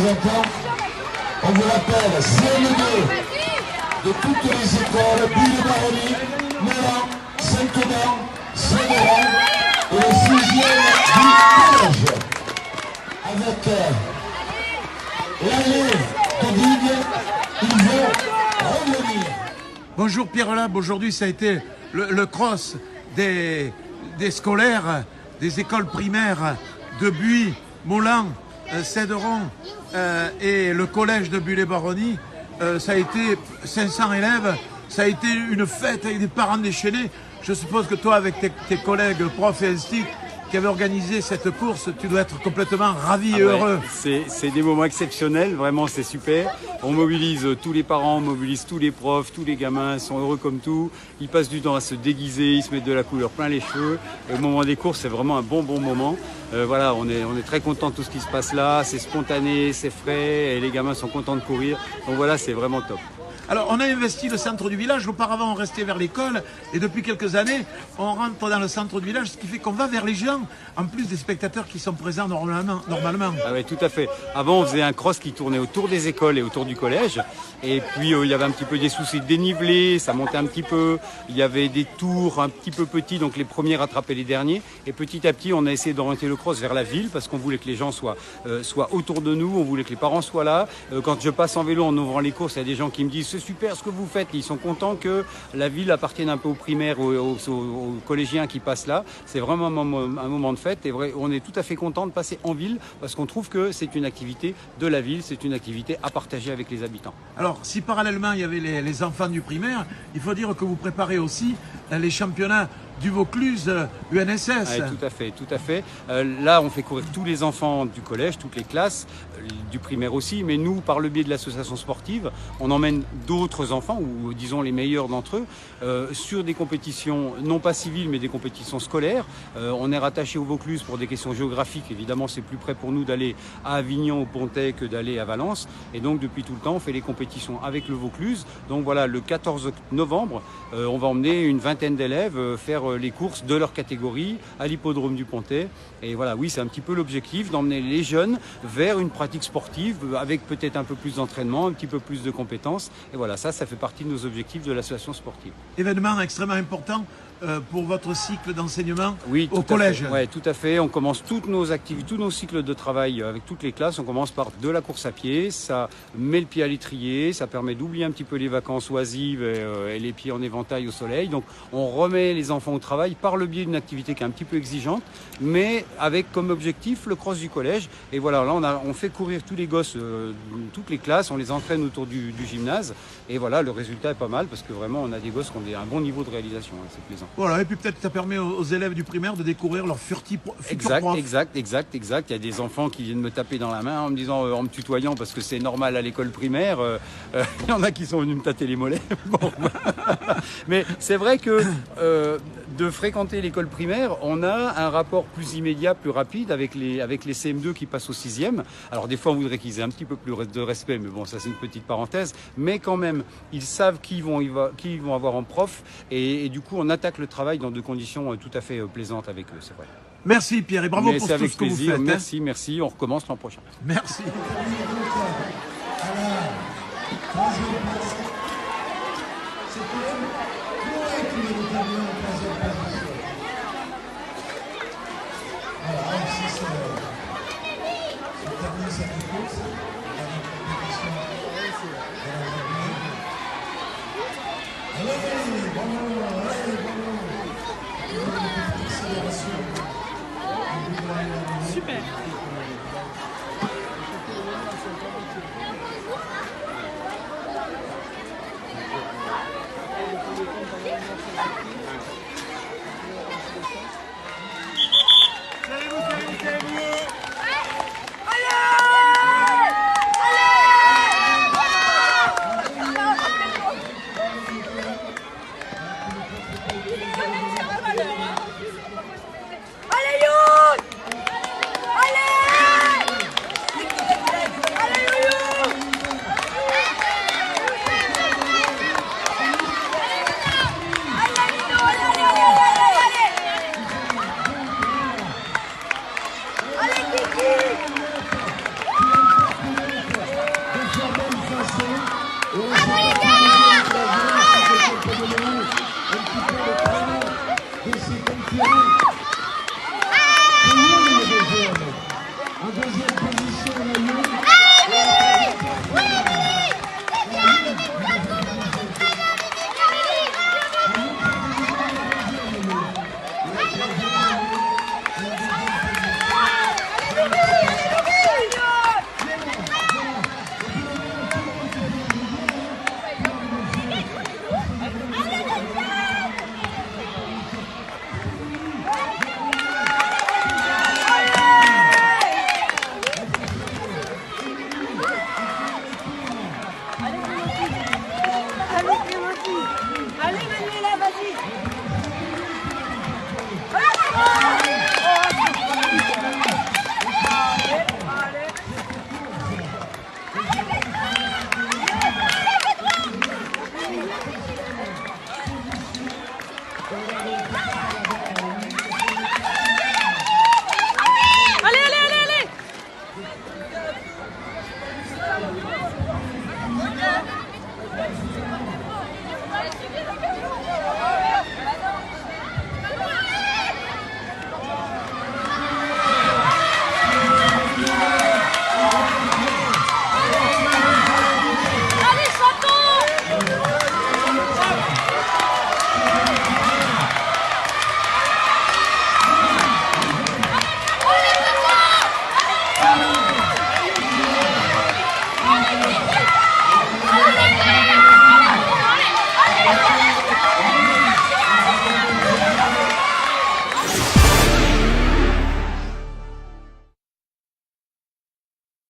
représentants. On vous rappelle, CM2 de toutes les écoles, Bulle-Baronnie, Moulins, Saint-Aubin, Saint-Laurent et le 6e du collège. Avec l'allée de Digue, ils vont revenir. Bonjour Pierre Lab, aujourd'hui ça a été le cross des scolaires, des écoles primaires de Buis, Moulins, Céderon et le collège de Bulle-Baronnie. Ça a été 500 élèves, ça a été une fête avec des parents déchaînés. Je suppose que toi, avec tes collègues profs et instituts qui avaient organisé cette course, tu dois être complètement ravi et heureux. C'est des moments exceptionnels, vraiment c'est super. On mobilise tous les parents, on mobilise tous les profs, tous les gamins, ils sont heureux comme tout. Ils passent du temps à se déguiser, ils se mettent de la couleur plein les cheveux. Au moment des courses, c'est vraiment un bon moment. Voilà, on est très content de tout ce qui se passe là, c'est spontané, c'est frais et les gamins sont contents de courir. Donc voilà, c'est vraiment top. Alors, on a investi le centre du village. Auparavant, on restait vers l'école. Et depuis quelques années, on rentre dans le centre du village, ce qui fait qu'on va vers les gens, en plus des spectateurs qui sont présents normalement. Ah oui, tout à fait. Avant, on faisait un cross qui tournait autour des écoles et autour du collège. Et puis, il y avait un petit peu des soucis de dénivelé, ça montait un petit peu. Il y avait des tours un petit peu petits, donc les premiers rattrapaient les derniers. Et petit à petit, on a essayé d'orienter le cross vers la ville, parce qu'on voulait que les gens soient autour de nous, on voulait que les parents soient là. Quand je passe en vélo en ouvrant les courses, il y a des gens qui me disent c'est super ce que vous faites. Ils sont contents que la ville appartienne un peu aux primaires, aux collégiens qui passent là. C'est vraiment un moment de fête et on est tout à fait content de passer en ville parce qu'on trouve que c'est une activité de la ville, c'est une activité à partager avec les habitants. Alors, si parallèlement il y avait les enfants du primaire, il faut dire que vous préparez aussi les championnats du Vaucluse UNSS. Ah, tout à fait. Là, on fait courir tous les enfants du collège, toutes les classes, du primaire aussi, mais nous, par le biais de l'association sportive, on emmène d'autres enfants, ou disons les meilleurs d'entre eux, sur des compétitions, non pas civiles, mais des compétitions scolaires. On est rattaché au Vaucluse pour des questions géographiques. Évidemment, c'est plus près pour nous d'aller à Avignon, au Pontet, que d'aller à Valence. Et donc, depuis tout le temps, on fait les compétitions avec le Vaucluse. Donc voilà, le 14 novembre, on va emmener une vingtaine d'élèves faire les courses de leur catégorie à l'hippodrome du Pontet. Et voilà, oui, c'est un petit peu l'objectif d'emmener les jeunes vers une pratique sportive avec peut-être un peu plus d'entraînement, un petit peu plus de compétences. Et voilà, ça fait partie de nos objectifs de l'association sportive. Événement extrêmement important pour votre cycle d'enseignement au tout collège. Oui, tout à fait. On commence toutes nos activités, tous nos cycles de travail avec toutes les classes. On commence par de la course à pied. Ça met le pied à l'étrier. Ça permet d'oublier un petit peu les vacances oisives et les pieds en éventail au soleil. Donc, on remet les enfants au travail par le biais d'une activité qui est un petit peu exigeante, mais avec comme objectif le cross du collège. Et voilà, là, on fait courir tous les gosses, toutes les classes. On les entraîne autour du gymnase. Et voilà, le résultat est pas mal parce que vraiment, on a des gosses qui ont un bon niveau de réalisation. Hein, c'est plaisant. Voilà, et puis peut-être que ça permet aux élèves du primaire de découvrir leur futur prof. Exact. Il y a des enfants qui viennent me taper dans la main en me disant, en me tutoyant parce que c'est normal à l'école primaire. Il y en a qui sont venus me tâter les mollets. Bon. Mais c'est vrai que de fréquenter l'école primaire, on a un rapport plus immédiat, plus rapide avec les CM2 qui passent au 6e. Alors des fois, on voudrait qu'ils aient un petit peu plus de respect, mais bon, ça c'est une petite parenthèse. Mais quand même, ils savent qui ils vont avoir en prof et du coup, on attaque le travail dans des conditions tout à fait plaisantes avec eux, c'est vrai. Merci Pierre et bravo pour tout ce que vous faites. Merci, on recommence l'an prochain. Merci. Super. Allez, Youn! Allez! En deuxième position, on a eu